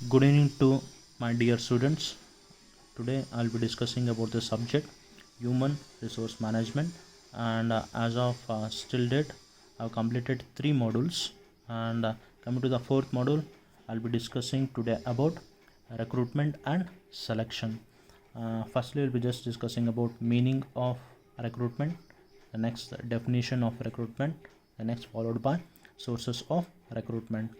Good evening to my dear students. Today I'll be discussing about the subject human resource management, and as of still date I've completed 3 modules, and coming to the fourth module I'll be discussing today about recruitment and selection. Firstly, we'll be just discussing about meaning of recruitment, the next definition of recruitment, the next followed by sources of recruitment.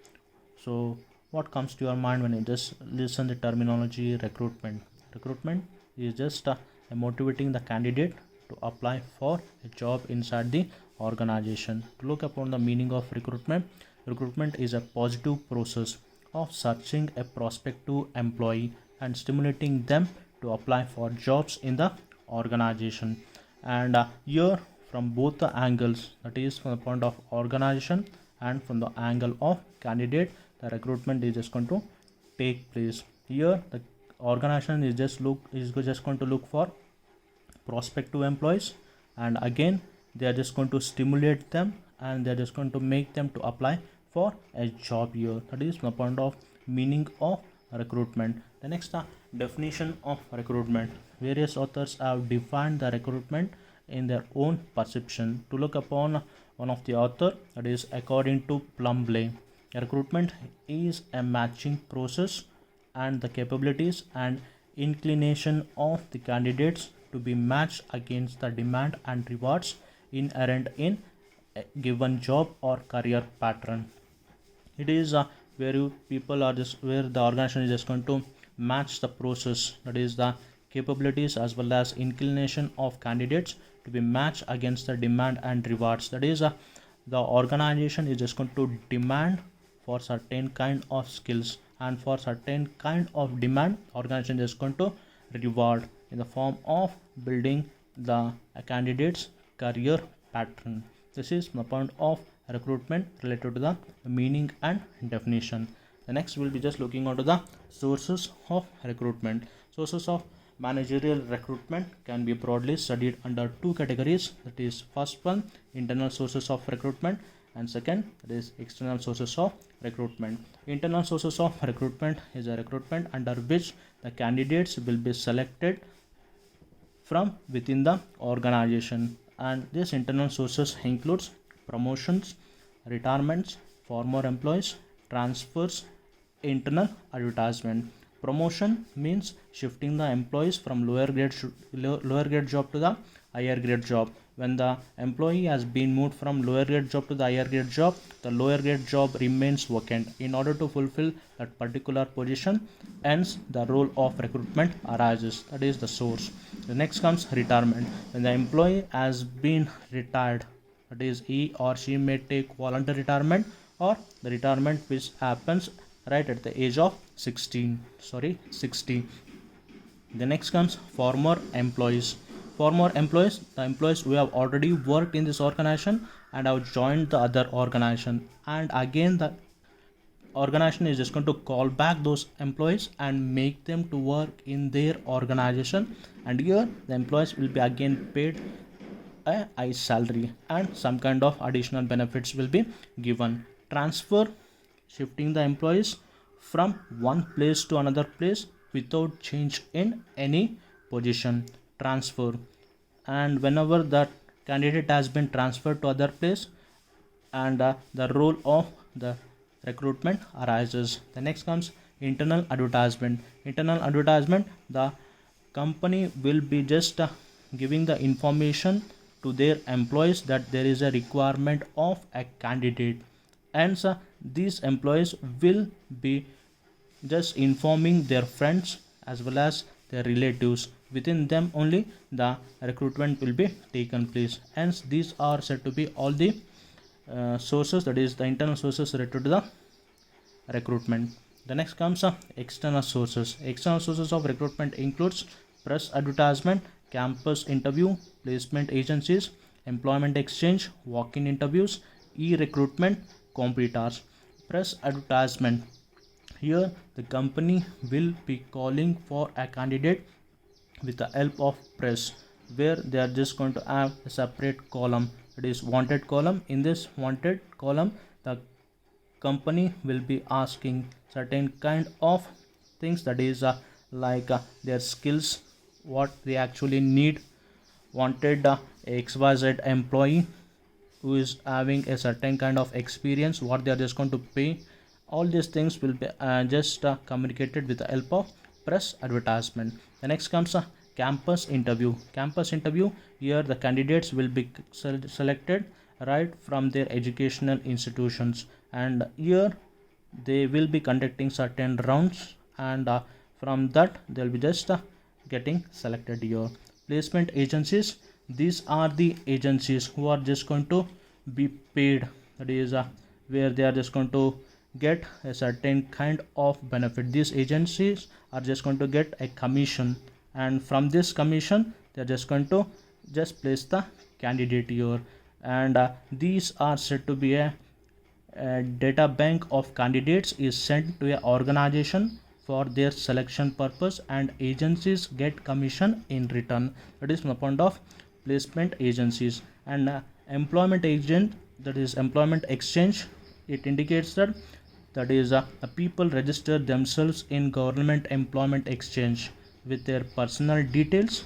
So what comes to your mind when you just listen the terminology recruitment? Recruitment is just motivating the candidate to apply for a job inside the organization. To look upon the meaning of recruitment, recruitment is a positive process of searching a prospective employee and stimulating them to apply for jobs in the organization. And here, from both the angles, that is from the point of organization and from the angle of candidate, the recruitment is just going to take place. Here the organization is just going to look for prospective employees, and again they are just going to stimulate them and they are just going to make them to apply for a job here. That is the point of meaning of recruitment. The next definition of recruitment. Various authors have defined the recruitment in their own perception. To look upon one of the author, that is according to Plumbley, recruitment is a matching process and the capabilities and inclination of the candidates to be matched against the demand and rewards inherent in a given job or career pattern. It is where the organization is just going to match the process, that is the capabilities as well as inclination of candidates to be matched against the demand and rewards. That is the organization is just going to demand for certain kind of skills, and for certain kind of demand organization is going to reward in the form of building the candidate's career pattern. This is the point of recruitment related to the meaning and definition. The next we'll be just looking onto the sources of recruitment. Sources of managerial recruitment can be broadly studied under 2 categories. That is, first one, internal sources of recruitment, and second, that is external sources of recruitment. Internal sources of recruitment is a recruitment under which the candidates will be selected from within the organization, and these internal sources includes promotions, retirements, former employees, transfers, internal advertisement. Promotion means shifting the employees from lower grade job to the higher grade job. When the employee has been moved from lower grade job to the higher grade job, the lower grade job remains vacant. In order to fulfill that particular position, hence the role of recruitment arises. That is the source. The next comes retirement. When the employee has been retired, that is, he or she may take voluntary retirement or the retirement which happens right at the age of 60. The next comes former employees. Former employees, the employees who have already worked in this organization and have joined the other organization, and again the organization is just going to call back those employees and make them to work in their organization, and here the employees will be again paid a high salary and some kind of additional benefits will be given. Transfer, shifting the employees from one place to another place without change in any position. Transfer, and whenever that candidate has been transferred to other place, and the role of the recruitment arises. The next comes internal advertisement. Internal advertisement, the company will be just giving the information to their employees that there is a requirement of a candidate, and these employees will be just informing their friends as well as their relatives. Within them only the recruitment will be taken place. Hence these are said to be all the sources, that is the internal sources related to the recruitment. The next comes external sources. External sources of recruitment includes press advertisement, campus interview, placement agencies, employment exchange, walk-in interviews, e-recruitment, competitors. Press advertisement, here the company will be calling for a candidate with the help of press, where they are just going to have a separate column, that is wanted column. In this wanted column, the company will be asking certain kind of things, that is like their skills, what they actually need, wanted XYZ employee who is having a certain kind of experience, what they are just going to pay. All these things will be just communicated with the help of press advertisement. The next comes campus interview. Campus interview, here the candidates will be selected right from their educational institutions, and here they will be conducting certain rounds, and from that they'll be just getting selected here. Placement agencies, these are the agencies who are just going to be paid, that is where they are just going to get a certain kind of benefit. These agencies are just going to get a commission, and from this commission they are just going to just place the candidate here, and these are said to be a data bank of candidates is sent to a organization for their selection purpose, and agencies get commission in return. That is from the point of placement agencies. And employment agent, that is employment exchange, it indicates that the people register themselves in government employment exchange with their personal details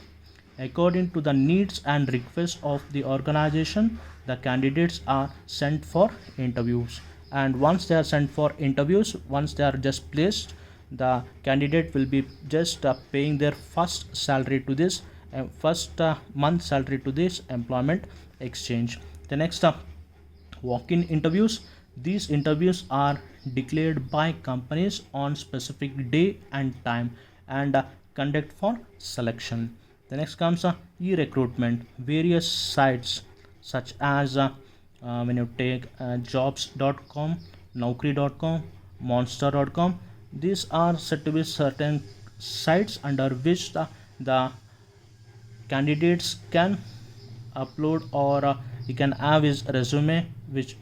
according to the needs and requests of the organization. The candidates are sent for interviews, and once they are sent for interviews, once they are just placed, the candidate will be just paying their first salary to this first month salary to this employment exchange. The next walk-in interviews, these interviews are declared by companies on specific day and time, and conduct for selection. The next comes e-recruitment. Various sites such as when you take jobs.com, naukri.com, monster.com, these are said to be certain sites under which the candidates can upload, or he can have his resume, which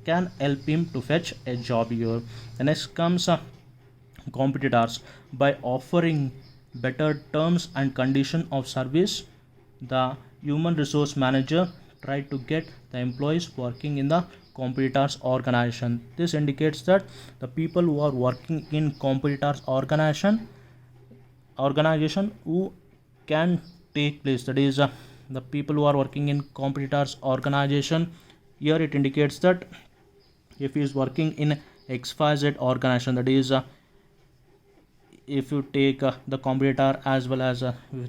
can help him to fetch a job here. The next comes competitors. By offering better terms and condition of service, the human resource manager try to get the employees working in the competitors organization. This indicates that the people who are working in competitors organization who can take place, that is the people who are working in competitors organization, here it indicates that if he is working in XYZ organization, that is if you take the competitor as well as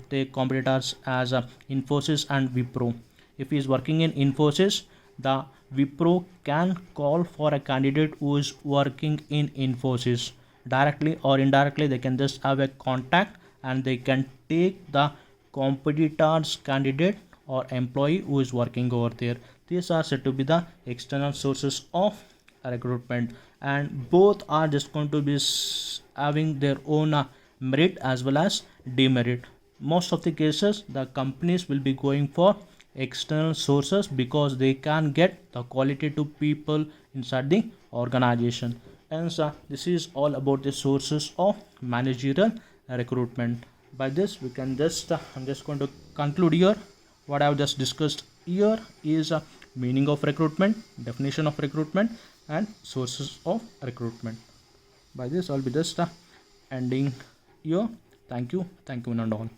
take competitors as Infosys and Wipro. If he is working in Infosys, the Wipro can call for a candidate who is working in Infosys directly or indirectly. They can just have a contact and they can take the competitor's candidate or employee who is working over there. These are said to be the external sources of recruitment, and both are just going to be having their own merit as well as demerit. Most of the cases the companies will be going for external sources because they can get the qualitative people inside the organization. And this is all about the sources of managerial recruitment. By this we can just I'm just going to conclude here. What I have just discussed here is meaning of recruitment, definition of recruitment, and sources of recruitment. By this I'll be just ending here. Thank you one and all.